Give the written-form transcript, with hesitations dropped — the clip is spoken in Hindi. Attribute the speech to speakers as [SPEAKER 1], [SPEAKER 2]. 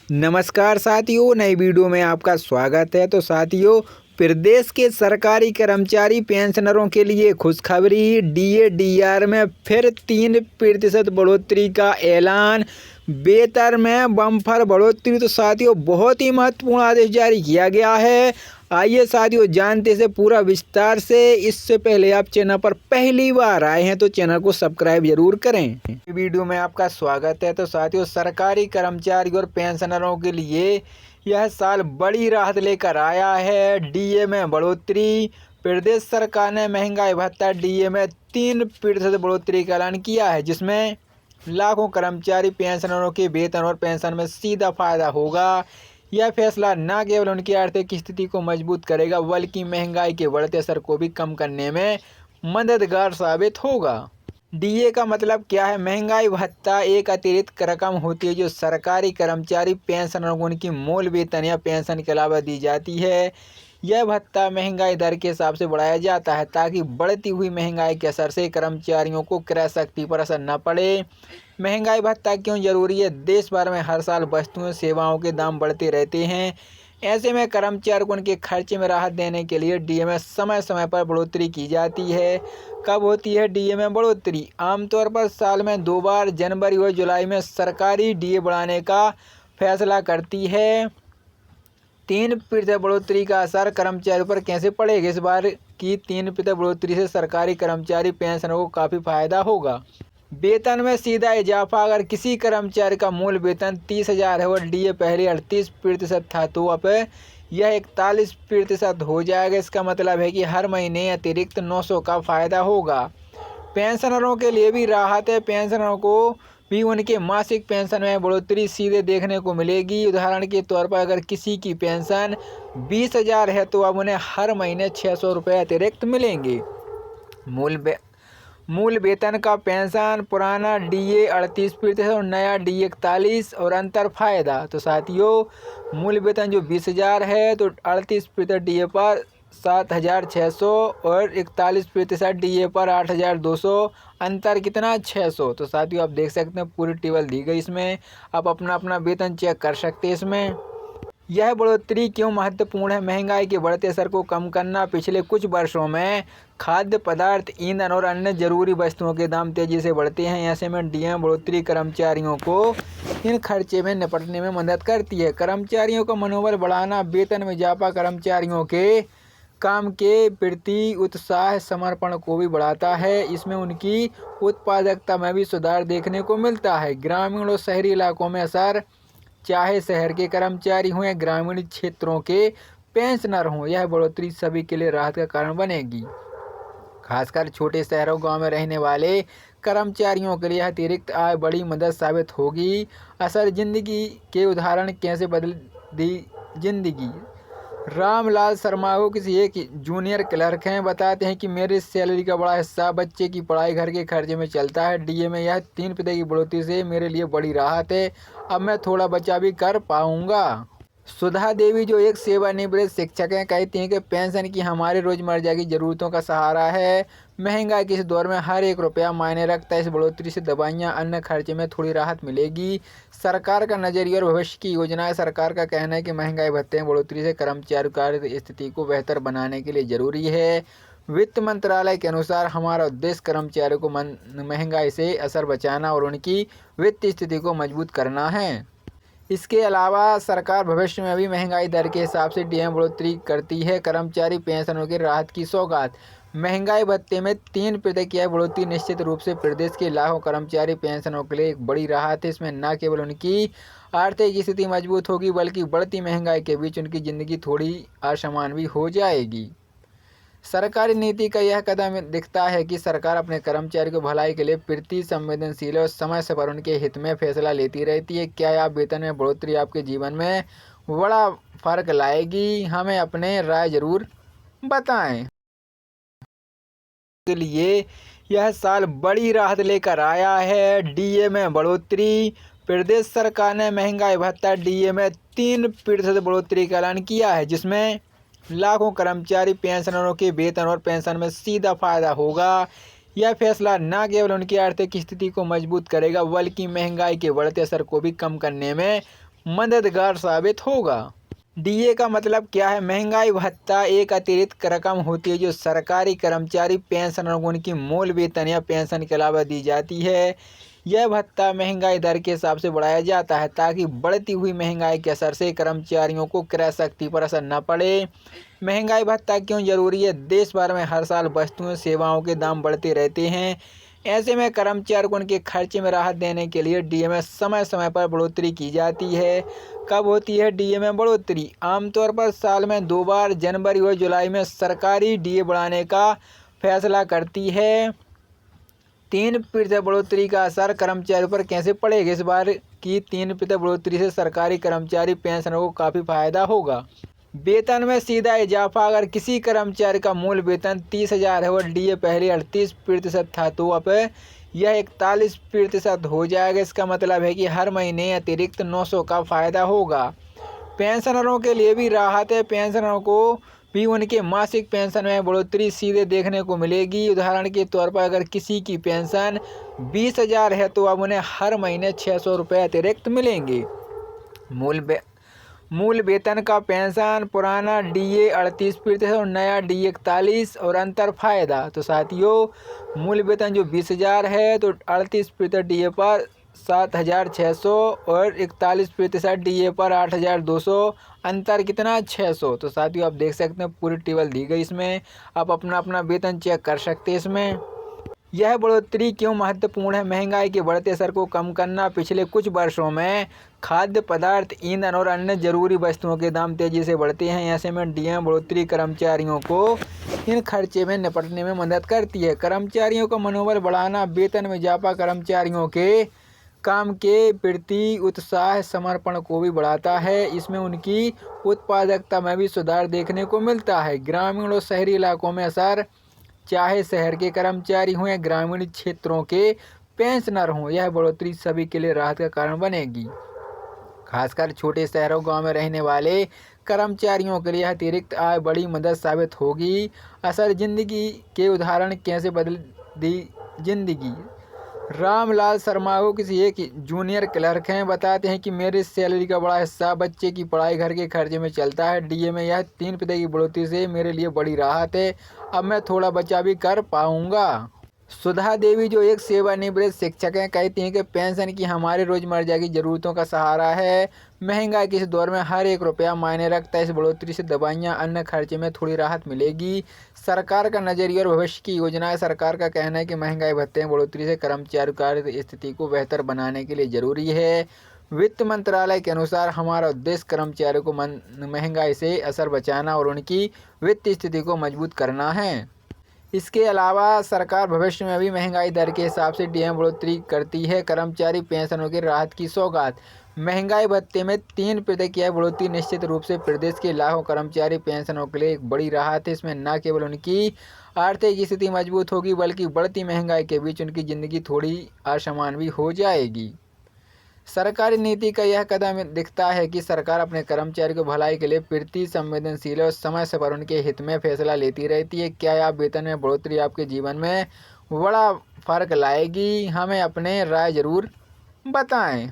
[SPEAKER 1] नमस्कार साथियों, नई वीडियो में आपका स्वागत है। तो साथियों, प्रदेश के सरकारी कर्मचारी पेंशनरों के लिए खुशखबरी। डीए डीआर में फिर 3% बढ़ोतरी का ऐलान। वेतन में बम्पर बढ़ोतरी। तो साथियों, बहुत ही महत्वपूर्ण आदेश जारी किया गया है। आइए साथियों, जानते से पूरा विस्तार से। इससे पहले आप चैनल पर पहली बार आए हैं तो चैनल को सब्सक्राइब जरूर करें। वीडियो में आपका स्वागत है। तो साथियों, सरकारी कर्मचारी और पेंशनरों के लिए यह साल बड़ी राहत लेकर आया है। डीए में बढ़ोतरी। प्रदेश सरकार ने महंगाई भत्ता डीए में 3% बढ़ोतरी का ऐलान किया है, जिसमें लाखों कर्मचारी पेंशनरों के वेतन और पेंशन में सीधा फायदा होगा। यह फैसला न केवल उनकी आर्थिक स्थिति को मजबूत करेगा, बल्कि महंगाई के बढ़ते असर को भी कम करने में मददगार साबित होगा। डीए का मतलब क्या है? महंगाई भत्ता एक अतिरिक्त रकम होती है जो सरकारी कर्मचारी पेंशनरों को उनकी मूल वेतन या पेंशन के अलावा दी जाती है। यह भत्ता महंगाई दर के हिसाब से बढ़ाया जाता है ताकि बढ़ती हुई महंगाई के असर से कर्मचारियों को क्रय शक्ति पर असर न पड़े। महंगाई भत्ता क्यों जरूरी है? देश भर में हर साल वस्तुओं सेवाओं के दाम बढ़ते रहते हैं। ऐसे में कर्मचारियों को उनके खर्चे में राहत देने के लिए डीए में समय समय पर बढ़ोतरी की जाती है। कब होती है डीए में बढ़ोतरी? आमतौर पर साल में 2 बार, जनवरी और जुलाई में सरकारी डीए बढ़ाने का फैसला करती है। 3% बढ़ोतरी का असर कर्मचारियों पर कैसे पड़ेगा? इस बार की 3% बढ़ोतरी से सरकारी कर्मचारी पेंशनरों को काफ़ी फायदा होगा। वेतन में सीधा इजाफा। अगर किसी कर्मचारी का मूल वेतन 30,000 है और डीए पहले 38% था, तो अब यह 41% हो जाएगा। इसका मतलब है कि हर महीने अतिरिक्त 900 का फायदा होगा। पेंशनरों के लिए भी राहत है। पेंशनरों को भी उनके मासिक पेंशन में बढ़ोतरी सीधे देखने को मिलेगी। उदाहरण के तौर पर अगर किसी की पेंशन 20,000 है तो अब उन्हें हर महीने 600 रुपये अतिरिक्त मिलेंगे। मूल वेतन का पेंशन, पुराना डीए 38% और नया डीए 41 और अंतर फायदा। तो साथियों, मूल वेतन जो 20,000 है तो 38% डीए पर 7,600 और 41% डीए पर 8,200। अंतर कितना? 600। तो साथियों, आप देख सकते हैं पूरी टेबल दी गई इसमें। आप अपना अपना वेतन चेक कर सकते हैं इसमें। यह बढ़ोतरी क्यों महत्वपूर्ण है? महंगाई के बढ़ते असर को कम करना। पिछले कुछ वर्षों में खाद्य पदार्थ, ईंधन और अन्य जरूरी वस्तुओं के दाम तेजी से बढ़ते हैं। ऐसे में डीए में बढ़ोतरी कर्मचारियों को इन खर्चे में निपटने में मदद करती है। कर्मचारियों का मनोबल बढ़ाना। वेतन में इजाफा कर्मचारियों के काम के प्रति उत्साह, समर्पण को भी बढ़ाता है। इसमें उनकी उत्पादकता में भी सुधार देखने को मिलता है। ग्रामीण और शहरी इलाकों में असर। चाहे शहर के कर्मचारी हों या ग्रामीण क्षेत्रों के पेंशनर हों, यह बढ़ोतरी सभी के लिए राहत का कारण बनेगी। खासकर छोटे शहरों गांव में रहने वाले कर्मचारियों के लिए अतिरिक्त आय बड़ी मदद साबित होगी। असर जिंदगी के उदाहरण। कैसे बदल दी जिंदगी? रामलाल शर्मा को किसी एक जूनियर क्लर्क हैं, बताते हैं कि मेरी सैलरी का बड़ा हिस्सा बच्चे की पढ़ाई, घर के खर्चे में चलता है। डीए में यह 3% की बढ़ोतरी से मेरे लिए बड़ी राहत है। अब मैं थोड़ा बचा भी कर पाऊंगा। सुधा देवी जो एक सेवानिवृत्त शिक्षक हैं, कहती हैं कि पेंशन की हमारी रोजमर्रा की जरूरतों का सहारा है। महंगाई के इस दौर में हर एक रुपया मायने रखता है। इस बढ़ोतरी से दवाइयाँ, अन्य खर्चे में थोड़ी राहत मिलेगी। सरकार का नजरिया और भविष्य की योजना है। सरकार का कहना है कि महंगाई भत्ते में बढ़ोतरी से कर्मचारियों की आर्थिक स्थिति को बेहतर बनाने के लिए जरूरी है। वित्त मंत्रालय के अनुसार हमारा उद्देश्य कर्मचारियों को महंगाई से असर बचाना और उनकी वित्तीय स्थिति को मजबूत करना है। इसके अलावा सरकार भविष्य में भी महंगाई दर के हिसाब से डीए में बढ़ोतरी करती है। कर्मचारी पेंशनों की राहत की सौगात। महंगाई भत्ते में 3% की बढ़ोतरी निश्चित रूप से प्रदेश के लाखों कर्मचारी पेंशनों के लिए एक बड़ी राहत है। इसमें न केवल उनकी आर्थिक स्थिति मजबूत होगी, बल्कि बढ़ती महंगाई के बीच उनकी ज़िंदगी थोड़ी आसान भी हो जाएगी। सरकारी नीति का यह कदम दिखता है कि सरकार अपने कर्मचारी को भलाई के लिए प्रति संवेदनशील और समय से पर उनके हित में फैसला लेती रहती है। क्या आप वेतन में बढ़ोतरी आपके जीवन में बड़ा फर्क लाएगी? हमें अपने राय जरूर बताएं। के लिए यह साल बड़ी राहत लेकर आया है। डीए में बढ़ोतरी। प्रदेश सरकार ने महंगाई भत्ता डीए में 3% बढ़ोतरी का ऐलान किया है, जिसमें लाखों कर्मचारी पेंशनरों के वेतन और पेंशन में सीधा फायदा होगा। यह फैसला न केवल उनकी आर्थिक स्थिति को मजबूत करेगा, बल्कि महंगाई के बढ़ते असर को भी कम करने में मददगार साबित होगा। डीए का मतलब क्या है? महंगाई भत्ता एक अतिरिक्त रकम होती है जो सरकारी कर्मचारी पेंशनरों को उनकी मूल वेतन या पेंशन के अलावा दी जाती है। यह भत्ता महंगाई दर के हिसाब से बढ़ाया जाता है ताकि बढ़ती हुई महंगाई के असर से कर्मचारियों को क्रय शक्ति पर असर न पड़े। महंगाई भत्ता क्यों जरूरी है? देश भर में हर साल वस्तुओं सेवाओं के दाम बढ़ते रहते हैं। ऐसे में कर्मचारी को उनके खर्चे में राहत देने के लिए डीए में समय समय पर बढ़ोतरी की जाती है। कब होती है डीए में बढ़ोतरी? आमतौर पर साल में 2 बार, जनवरी और जुलाई में सरकारी डीए बढ़ाने का फैसला करती है। 3% बढ़ोतरी का असर कर्मचारियों पर कैसे पड़ेगा? इस बार की 3% बढ़ोतरी से सरकारी कर्मचारी पेंशनरों को काफ़ी फायदा होगा। वेतन में सीधा इजाफा। अगर किसी कर्मचारी का मूल वेतन 30,000 है और डीए पहले 38% था तो अब यह 41% हो जाएगा। इसका मतलब है कि हर महीने अतिरिक्त 900 का फायदा होगा। पेंशनरों के लिए भी राहत है। पेंशनरों को भी उनके मासिक पेंशन में बढ़ोतरी सीधे देखने को मिलेगी। उदाहरण के तौर पर अगर किसी की पेंशन 20,000 है तो अब उन्हें हर महीने 600 रुपये अतिरिक्त मिलेंगे। मूल वेतन का पेंशन, पुराना डीए 38% और नया डीए 41 और अंतर फायदा। तो साथियों, मूल वेतन जो 20,000 है तो 38% डीए पर 7,600 और 41% डीए पर 8,200। अंतर कितना? 600। तो साथियों, आप देख सकते हैं पूरी टेबल दी गई इसमें। आप अपना अपना वेतन चेक कर सकते हैं इसमें। यह बढ़ोतरी क्यों महत्वपूर्ण है? महंगाई के बढ़ते असर को कम करना। पिछले कुछ वर्षों में खाद्य पदार्थ, ईंधन और अन्य जरूरी वस्तुओं के दाम तेजी से बढ़ते हैं। ऐसे में डीए बढ़ोतरी कर्मचारियों को इन खर्चे में निपटने में मदद करती है। कर्मचारियों का मनोबल बढ़ाना। वेतन में इजाफा कर्मचारियों के काम के प्रति उत्साह, समर्पण को भी बढ़ाता है। इसमें उनकी उत्पादकता में भी सुधार देखने को मिलता है। ग्रामीण और शहरी इलाकों में असर। चाहे शहर के कर्मचारी हों या ग्रामीण क्षेत्रों के पेंशनर हों, यह बढ़ोतरी सभी के लिए राहत का कारण बनेगी। खासकर छोटे शहरों गांव में रहने वाले कर्मचारियों के लिए अतिरिक्त आय बड़ी मदद साबित होगी। असर जिंदगी के। उदाहरण कैसे बदल दी जिंदगी। रामलाल शर्मा को किसी एक जूनियर क्लर्क हैं, बताते हैं कि मेरी सैलरी का बड़ा हिस्सा बच्चे की पढ़ाई, घर के खर्चे में चलता है। डीए में यह 3% की बढ़ोतरी से मेरे लिए बड़ी राहत है। अब मैं थोड़ा बचा भी कर पाऊंगा। सुधा देवी जो एक सेवानिवृत्त शिक्षक हैं, कहती हैं कि पेंशन की हमारे रोजमर्रा की ज़रूरतों का सहारा है। महंगाई के इस दौर में हर एक रुपया मायने रखता है। इस बढ़ोतरी से दवाइयाँ, अन्य खर्चे में थोड़ी राहत मिलेगी। सरकार का नज़रिया और भविष्य की योजनाएं। सरकार का कहना है कि महंगाई भत्ते में बढ़ोतरी से कर्मचारी की स्थिति को बेहतर बनाने के लिए ज़रूरी है। वित्त मंत्रालय के अनुसार हमारा उद्देश्य कर्मचारियों को महंगाई से असर बचाना और उनकी वित्तीय स्थिति को मजबूत करना है। इसके अलावा सरकार भविष्य में भी महंगाई दर के हिसाब से डीए बढ़ोतरी करती है। कर्मचारी पेंशनों की राहत की सौगात। महंगाई भत्ते में 3% की बढ़ोतरी निश्चित रूप से प्रदेश के लाखों कर्मचारी पेंशनों के लिए एक बड़ी राहत है। इसमें न केवल उनकी आर्थिक स्थिति मजबूत होगी बल्कि बढ़ती महंगाई के बीच उनकी ज़िंदगी थोड़ी आसान भी हो जाएगी। सरकारी नीति का यह कदम दिखता है कि सरकार अपने कर्मचारी को भलाई के लिए प्रति संवेदनशील और समय से पर उनके हित में फैसला लेती रहती है। क्या आप वेतन में बढ़ोतरी आपके जीवन में बड़ा फर्क लाएगी? हमें अपने राय जरूर बताएं।